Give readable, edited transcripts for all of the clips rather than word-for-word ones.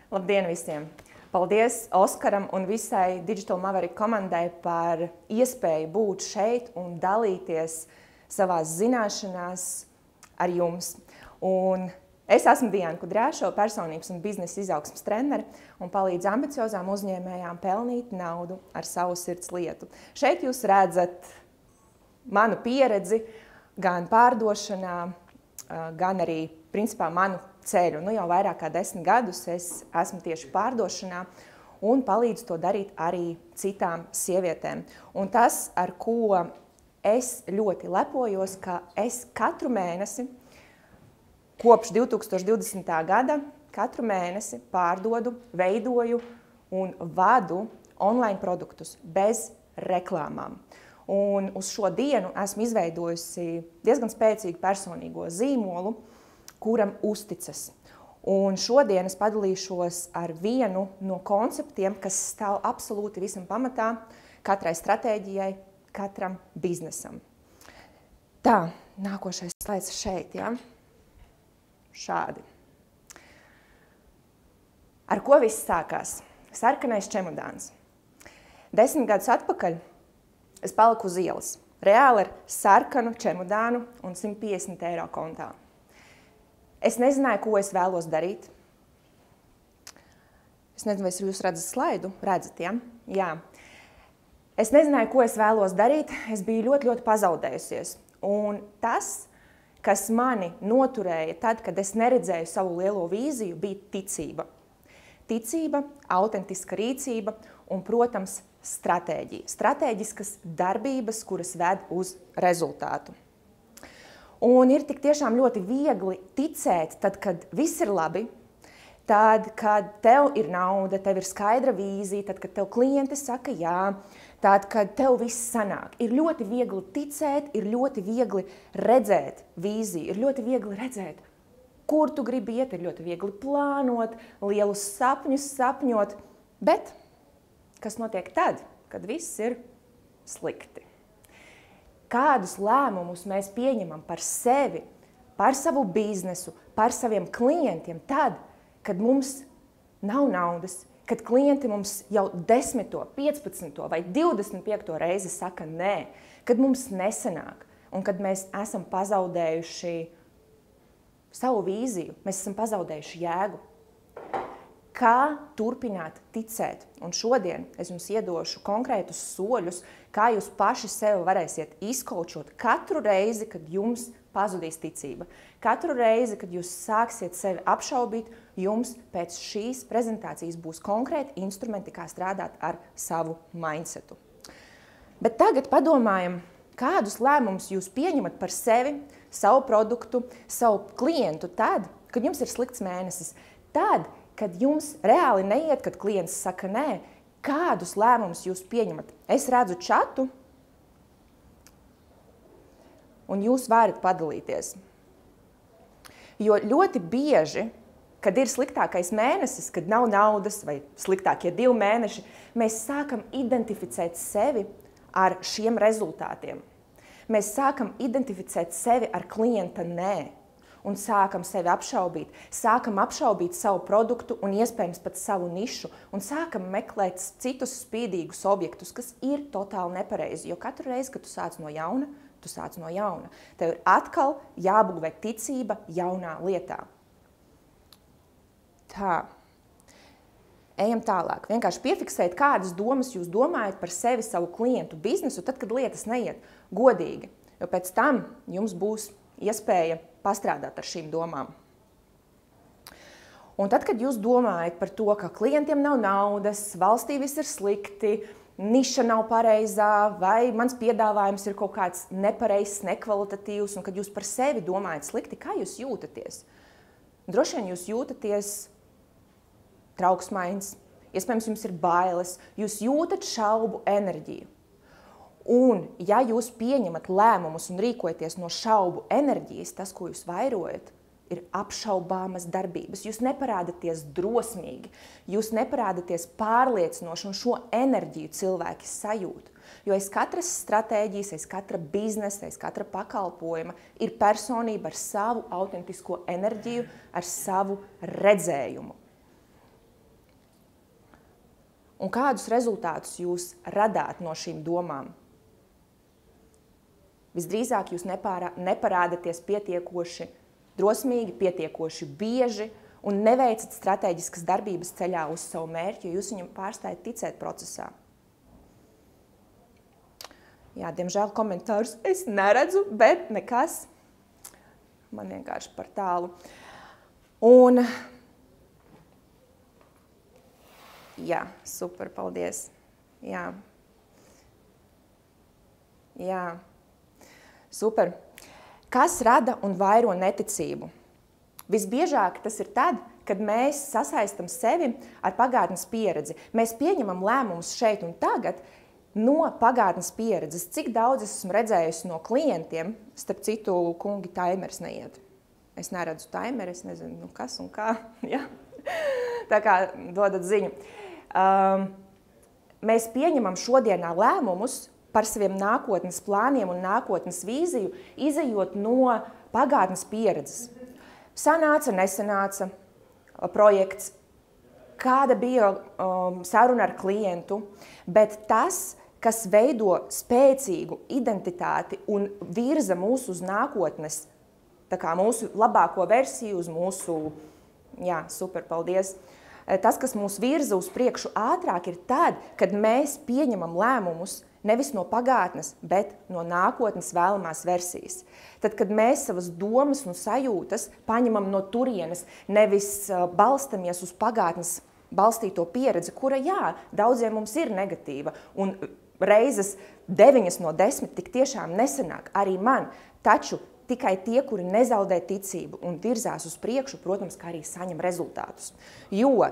Labdien visiem! Paldies Oskaram un visai Digital Maverick komandai par iespēju būt šeit un dalīties savās zināšanās ar jums. Un es esmu Diana Kudrāšo, personības un biznesa izaugsmes trenere un palīdzu ambiciozām uzņēmējām pelnīt naudu ar savu sirds lietu. Šeit jūs redzat manu pieredzi gan pārdošanā, gan arī principā manu ceļu. Jau vairāk kā 10 gadus es esmu tieši pārdošanā un palīdzu to darīt arī citām sievietēm. Un tas, ar ko es ļoti lepojos, ka es katru mēnesi, kopš 2020. gada, katru mēnesi pārdodu, veidoju un vadu online produktus bez reklāmām. Un uz šo dienu esmu izveidojusi diezgan spēcīgu personīgo zīmolu, kuram uzticas. Un šodien es padalīšos ar vienu no konceptiem, kas stāv absolūti visam pamatā, katrai stratēģijai, katram biznesam. Tā, nākošais slaids šeit, ja? Šādi. Ar ko viss sākās? Sarkanais čemodāns. 10 gadus atpakaļ es paliku uz ielas. Reāli ar sarkanu čemodānu un 150 eiro kontā. Es nezināju, ko es vēlos darīt. Es nezinu, vai jūs redzat slaidu. Redzat, ja? Jā. Es nezināju, ko es vēlos darīt. Es biju ļoti pazaudējusies. Un tas, kas mani noturēja tad, kad es neredzēju savu lielo vīziju, bija ticība. Ticība, autentiska rīcība un, protams, stratēģija. Stratēģiskas darbības, kuras ved uz rezultātu. Un ir tik tiešām ļoti viegli ticēt, tad, kad viss ir labi, tad, kad tev ir nauda, tev ir skaidra vīzija, tad, kad tev klienti saka jā, tad, kad tev viss sanāk. Ir ļoti viegli ticēt, ir ļoti viegli redzēt vīziju, ir ļoti viegli redzēt, kur tu gribi iet, ir ļoti viegli plānot, lielus sapņus sapņot, bet kas notiek tad, kad viss ir slikti? Kādus lēmumus mēs pieņemam par sevi, par savu biznesu, par saviem klientiem tad, kad mums nav naudas, kad klienti mums jau 10., 15. vai 25. reizi saka nē, kad mums nesanāk un kad mēs esam pazaudējuši savu vīziju, mēs esam pazaudējuši jēgu. Kā turpināt ticēt? Un šodien es jums iedošu konkrētus soļus, kā jūs paši sevi varēsiet izkoučot katru reizi, kad jums pazudīs ticība. Katru reizi, kad jūs sāksiet sevi apšaubīt, jums pēc šīs prezentācijas būs konkrēti instrumenti, kā strādāt ar savu mindsetu. Bet tagad padomājam, kādus lēmumus jūs pieņemat par sevi, savu produktu, savu klientu tad, kad jums ir slikts mēnesis. Tad, kad jums reāli neiet, kad klients saka nē, kādus lēmumus jūs pieņemat? Es redzu čatu, un jūs varat padalīties. Jo ļoti bieži, kad ir sliktākais mēnesis, kad nav naudas vai sliktākie 2 mēneši, mēs sākam identificēt sevi ar šiem rezultātiem. Mēs sākam identificēt sevi ar klienta nē. Un sākam sevi apšaubīt. Sākam apšaubīt savu produktu un iespējams pat savu nišu. Un sākam meklēt citus spīdīgus objektus, kas ir totāli nepareizi. Jo katru reizi, kad tu sāc no jauna, tu sāc no jauna. Tev ir atkal jābūvē ticība jaunā lietā. Tā. Ejam tālāk. Vienkārši piefiksēt, kādas domas jūs domājat par sevi, savu klientu biznesu, tad, kad lietas neiet godīgi. Jo pēc tam jums būs iespēja pastrādāt ar šīm domām. Un tad, kad jūs domājat par to, ka klientiem nav naudas, valstī viss ir slikti, niša nav pareizā, vai mans piedāvājums ir kaut kāds nepareizs, nekvalitatīvs, un kad jūs par sevi domājat slikti, kā jūs jūtaties? Droši vien jūs jūtaties trauksmains, iespējams jums ir bailes, jūs jūtat šaubu enerģiju. Un, ja jūs pieņemat lēmumus un rīkojaties no šaubu enerģijas, tas, ko jūs vairojat, ir apšaubāmas darbības. Jūs neparādaties drosmīgi, jūs neparādaties pārliecinoši, un šo enerģiju cilvēki sajūt. Jo aiz katras stratēģijas, aiz katra biznesa, aiz katra pakalpojuma ir personība ar savu autentisko enerģiju, ar savu redzējumu. Un kādus rezultātus jūs radāt no šīm domām? Visdrīzāk jūs neparādaties pietiekoši drosmīgi, pietiekoši bieži un neveicat stratēģiskas darbības ceļā uz savu mērķi, jo jūs viņam pārstājat ticēt procesā. Jā, diemžēl komentārus es neredzu, bet nekas. Man vienkārši par tālu. Un jā, super, paldies. Jā. Jā. Super. Kas rada un vairo neticību? Visbiežāk tas ir tad, kad mēs sasaistam sevi ar pagātnes pieredzi. Mēs pieņemam lēmumus šeit un tagad no pagātnes pieredzes. Cik daudz es esmu redzējusi no klientiem, starp citu, kungi, taimers neiet. Es neredzu taimeri, es nezinu, kas un kā. Ja? Tā kā dodat ziņu. Mēs pieņemam šodienā lēmumus par saviem nākotnes plāniem un nākotnes vīziju, izejot no pagātnes pieredzes. Sanāca, nesanāca projekts, kāda bija saruna ar klientu, bet tas, kas veido spēcīgu identitāti un virza mūsu uz nākotnes, tā kā mūsu labāko versiju, uz mūsu, jā, super, paldies, tas, kas mūs virza uz priekšu ātrāk, ir tad, kad mēs pieņemam lēmumus nevis no pagātnes, bet no nākotnes vēlamās versijas. Tad, kad mēs savas domas un sajūtas paņemam no turienes, nevis balstamies uz pagātnes balstīto pieredzi, kura, jā, daudziem mums ir negatīva, un reizes 9 no 10 tik tiešām nesanāk, arī man, taču tikai tie, kuri nezaudē ticību un virzās uz priekšu, protams, kā arī saņem rezultātus. Jo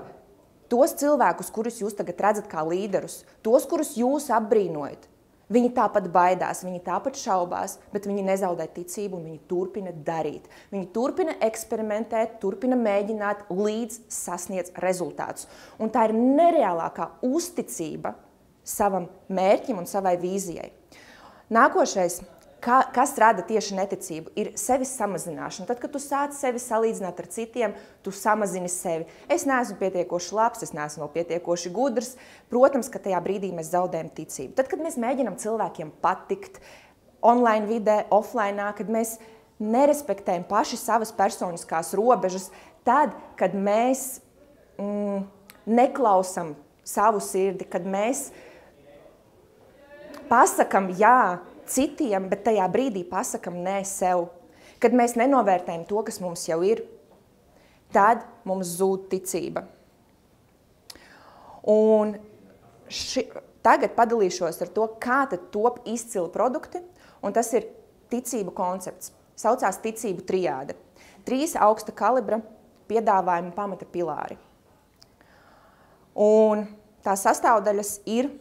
tos cilvēkus, kurus jūs tagad redzat kā līderus, tos, kurus jūs apbrīnojat, viņi tāpat baidās, viņi tāpat šaubās, bet viņi nezaudē ticību un viņi turpina darīt. Viņi turpina eksperimentēt, turpina mēģināt, līdz sasniedz rezultātus. Un tā ir nereālākā uzticība savam mērķim un savai vīzijai. Nākošais, kas rada tieši neticību, ir sevis samazināšana. Tad, kad tu sāc sevi salīdzināt ar citiem, tu samazini sevi. Es neesmu pietiekoši labs, es neesmu vēl pietiekoši gudrs. Protams, ka tajā brīdī mēs zaudējam ticību. Tad, kad mēs mēģinam cilvēkiem patikt online vidē, offline, kad mēs nerespektējam paši savas personiskās robežas, tad, kad mēs neklausam savu sirdi, kad mēs pasakam jā citiem, bet tajā brīdī pasakam nē sev. Kad mēs nenovērtējam to, kas mums jau ir, tad mums zūd ticība. Un tagad padalīšos ar to, kā tad top izcili produkti, un tas ir ticību koncepts. Saucās ticību triāde. 3 augsta kalibra piedāvājuma pamata pilāri. Un tās sastāvdaļas ir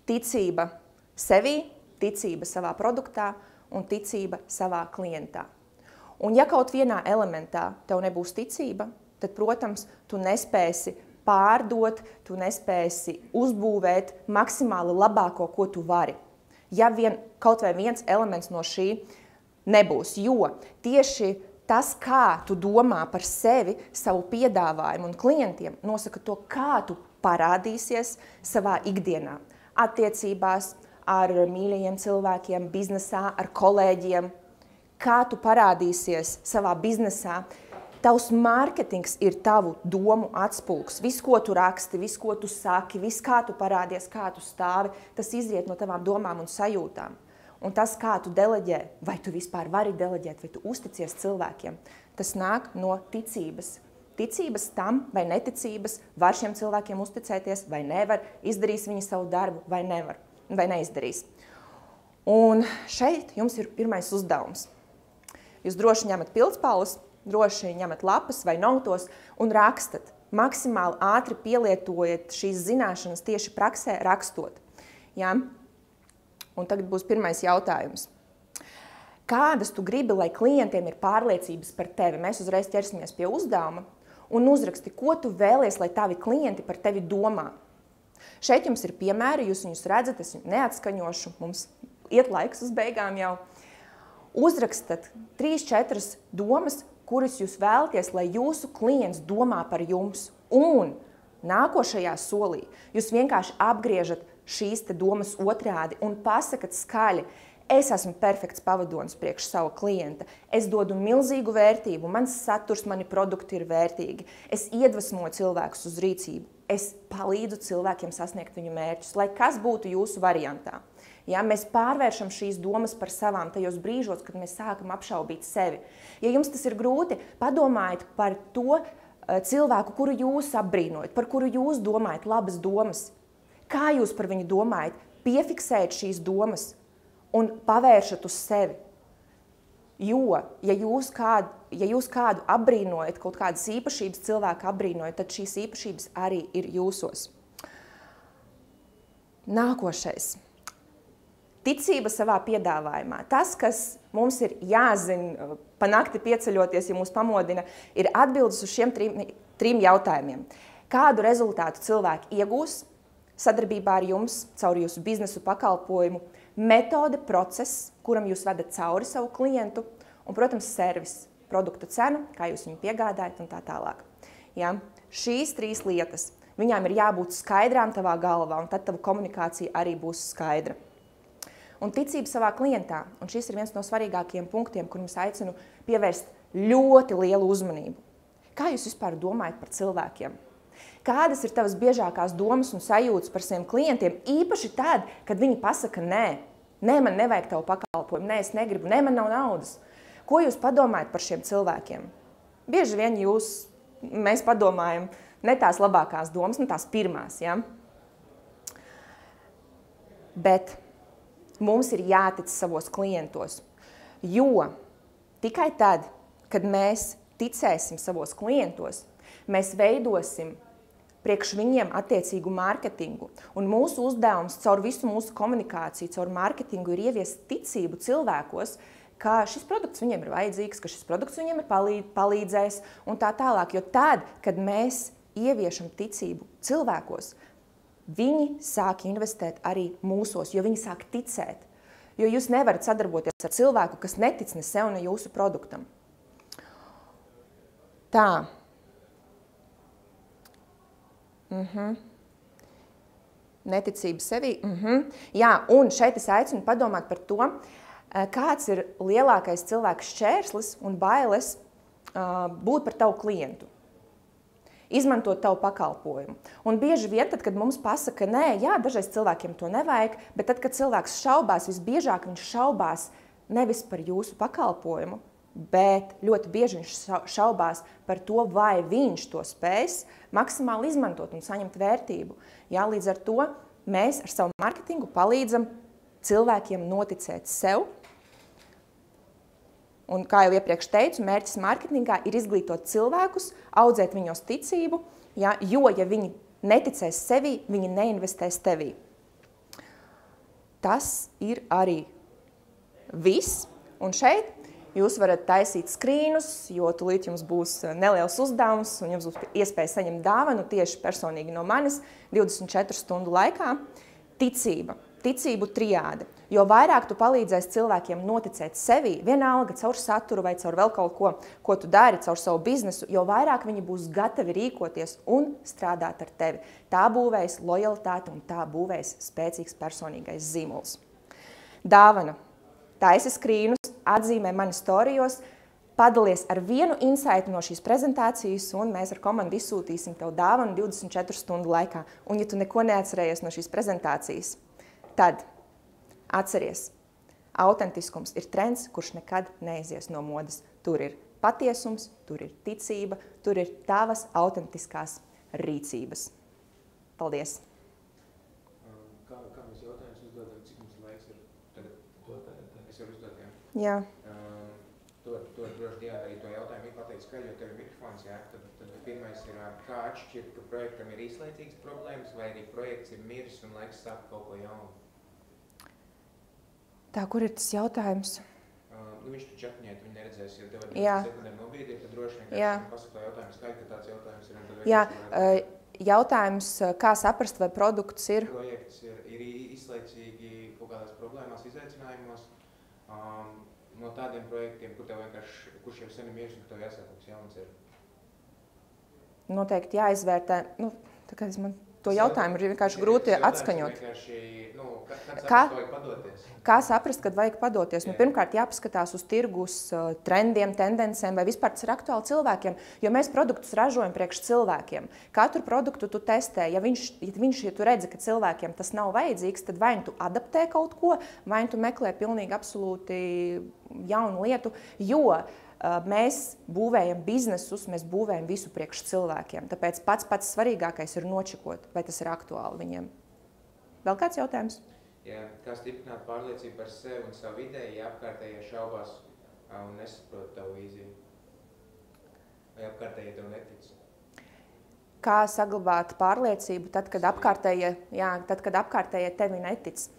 ticība sevī, ticība savā produktā un ticība savā klientā. Un ja kaut vienā elementā tev nebūs ticība, tad, protams, tu nespēsi pārdot, tu nespēsi uzbūvēt maksimāli labāko, ko tu vari. Ja kaut vai viens elements no šī nebūs, jo tieši tas, kā tu domā par sevi, savu piedāvājumu un klientiem, nosaka to, kā tu parādīsies savā ikdienā, attiecībās, ar mīļajiem cilvēkiem, biznesā, ar kolēģiem, kā tu parādīsies savā biznesā. Tavs mārketings ir tavu domu atspulgs. Viss, ko tu raksti, viss, ko tu saki, viss, kā tu parādies, kā tu stāvi, tas izriet no tavām domām un sajūtām. Un tas, kā tu deleģē, vai tu vispār vari deleģēt, vai tu uzticies cilvēkiem, tas nāk no ticības. Ticības tam vai neticības, var šiem cilvēkiem uzticēties vai nevar, izdarīs viņi savu darbu vai nevar. Vai neizdarīs. Un šeit jums ir pirmais uzdevums. Jūs droši ņemat pildspalvas, droši ņemat lapas vai notos un rakstat. Maksimāli ātri pielietojiet šīs zināšanas tieši praksē rakstot. Ja? Un tagad būs pirmais jautājums. Kādas tu gribi, lai klientiem ir pārliecības par tevi? Mēs uzreiz ķersimies pie uzdevuma un uzraksti, ko tu vēlies, lai tavi klienti par tevi domā. Šeit jums ir piemēri, jūs viņus redzat, es viņu neatskaņošu, mums iet laiks uz beigām jau. Uzrakstat 3-4 domas, kuras jūs vēlaties, lai jūsu klients domā par jums. Un nākošajā solī jūs vienkārši apgriežat šīs te domas otrādi un pasakat skaļi, es esmu perfekts pavadonis priekš sava klienta, es dodu milzīgu vērtību, mans saturs, mani produkti ir vērtīgi, es iedvesmoju cilvēkus uz rīcību, es palīdzu cilvēkiem sasniegt viņu mērķus, lai kas būtu jūsu variantā. Ja, mēs pārvēršam šīs domas par savām tajos brīžos, kad mēs sākam apšaubīt sevi. Ja jums tas ir grūti, padomājiet par to cilvēku, kuru jūs apbrīnojat, par kuru jūs domājat labas domas. Kā jūs par viņu domājat? Piefiksējiet šīs domas un pavēršat uz sevi. Jo, ja jūs kādu apbrīnojat, kaut kādas īpašības cilvēku apbrīnojat, tad šīs īpašības arī ir jūsos. Nākošais. Ticība savā piedāvājumā. Tas, kas mums ir jāzina pa nakti pieceļoties, ja mūs pamodina, ir atbildes uz šiem trim jautājumiem. Kādu rezultātu cilvēki iegūs sadarbībā ar jums, caur jūsu biznesu pakalpojumu, metode, process, kuram jūs vedat cauri savu klientu, un, protams, servis, produkta cena, kā jūs viņu piegādājat un tā tālāk. Ja? Šīs 3 lietas, viņām ir jābūt skaidrām tavā galvā, un tad tava komunikācija arī būs skaidra. Un ticība savā klientā, un šis ir viens no svarīgākajiem punktiem, kur mums aicinu pievērst ļoti lielu uzmanību. Kā jūs vispār domājat par cilvēkiem? Kādas ir tavas biežākās domas un sajūtas par saviem klientiem, īpaši tad, kad viņi pasaka nē? Nē, man nevajag tavu pakalpojumu, nē, es negribu, nē, man nav naudas. Ko jūs padomājat par šiem cilvēkiem? Bieži vien mēs padomājam ne tās labākās domas, ne tās pirmās, ja? Bet mums ir jātic savos klientos, jo tikai tad, kad mēs ticēsim savos klientos, mēs veidosim priekš viņiem attiecīgu mārketingu. Un mūsu uzdevums caur visu mūsu komunikāciju, caur mārketingu ir ieviest ticību cilvēkos, ka šis produkts viņiem ir vajadzīgs, ka šis produkts viņiem ir palīdzējis un tā tālāk. Jo tad, kad mēs ieviešam ticību cilvēkos, viņi sāk investēt arī mūsos, jo viņi sāk ticēt. Jo jūs nevarat sadarboties ar cilvēku, kas netic ne sev, ne jūsu produktam. Tā. Neticība sevī. Jā, un šeit es aicinu padomāt par to, kāds ir lielākais cilvēks šķērslis un bailes būt par tavu klientu. Izmantot tavu pakalpojumu. Un bieži vien, tad, kad mums pasaka, nē, jā, dažreiz cilvēkiem to nevajag, bet tad, kad cilvēks šaubās, visbiežāk viņš šaubās nevis par jūsu pakalpojumu, bet ļoti bieži viņš šaubās par to, vai viņš to spēs maksimāli izmantot un saņemt vērtību. Jā, līdz ar to mēs ar savu marketingu palīdzam cilvēkiem noticēt sev. Un, kā jau iepriekš teicu, mērķis mārketingā ir izglītot cilvēkus, audzēt viņos ticību, ja, jo, ja viņi neticēs sevī, viņi neinvestēs tevī. Tas ir arī viss. Un šeit jūs varat taisīt skrīnus, jo tūlīt jums būs neliels uzdevums un jums būs iespēja saņemt dāvanu tieši personīgi no manis 24 stundu laikā. Ticība. Ticību triāde. Jo vairāk tu palīdzēsi cilvēkiem noticēt sevī, vienalga caur saturu vai caur vēl kaut ko, ko tu dari, caur savu biznesu, jo vairāk viņi būs gatavi rīkoties un strādāt ar tevi. Tā būvēs lojalitāte un tā būvēs spēcīgs personīgais zīmols. Dāvana. Taisi skrīnus, atzīmē mani storijos, padalies ar vienu insightu no šīs prezentācijas un mēs ar komandu izsūtīsim tev dāvanu 24 stundu laikā. Un ja tu neko neatcerējies no šīs prezentācijas, tad atceries, autentiskums ir trends, kurš nekad neizies no modes. Tur ir patiesums, tur ir ticība, tur ir tavas autentiskās rīcības. Paldies! Kā mēs jautājumus uzdodam, cik mums laiks ir tagad? Es varu uzdot, jā? Jā. To droši arī to jautājumu ir pateicis skaļi, jo tev ir mikrofons, jā? Tad pirmais ir, kā atšķirt, ka projektam ir īslaicīgas problēmas, vai arī projekts ir miris un laiks sākt kaut ko jaunu? Tā, kur ir tas jautājums? Viņš tu čatņēt, viņi neredzēs, ja tev ar sekundēm nobiedri, tad droši vienkārši pasaka to jautājumu skaļi, ka tāds jautājums ir. Jā, jautājums, kā saprast, vai produkts ir? Projekts ir izlaicīgi kaut kādās problēmās, izaicinājumos, no tādiem projektiem, kur tev vienkārši, kurš jau sen ir miers, un tev jāsāk kaut kas jauns ir. Noteikti jāizvērtē. Tā kā man to jautājumu ir vienkārši grūti atskaņot. Kā saprast, kad vajag padoties? Nu, pirmkārt, jāpaskatās uz tirgus trendiem, tendencēm, vai vispār tas ir aktuāli cilvēkiem, jo mēs produktus ražojam priekš cilvēkiem. Katru produktu tu testē. Ja tu redzi, ka cilvēkiem tas nav vajadzīgs, tad vai tu adaptē kaut ko, vai tu meklē pilnīgi absolūti jaunu lietu, jo mēs būvējam biznesus, mēs būvējam visu priekš cilvēkiem. Tāpēc pats svarīgākais ir nočekot, vai tas ir aktuāli viņiem. Vēl kāds jautājums? Jā, kā stiprināt pārliecību par sevi un savu ideju, ja apkārtējie šaubās un nesaprot tavu vīziju? Vai apkārtējie tev netic? Kā saglabāt pārliecību tad, kad apkārtējie tevi netic?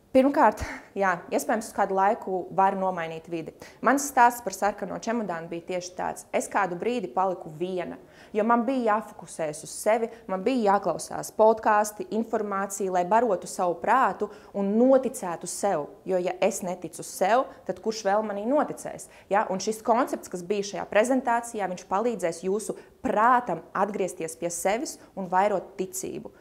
Pirmkārt, iespējams, uz kādu laiku var nomainīt vidi. Mans stāsts par sarkano čemodānu bija tieši tāds. Es kādu brīdi paliku viena, jo man bija jāfokusējas uz sevi, man bija jāklausās podkāsti, informācija, lai barotu savu prātu un noticētu sev. Jo, ja es neticu sev, tad kurš vēl manī noticēs? Ja? Un šis koncepts, kas bija šajā prezentācijā, viņš palīdzēs jūsu prātam atgriezties pie sevis un vairot ticību.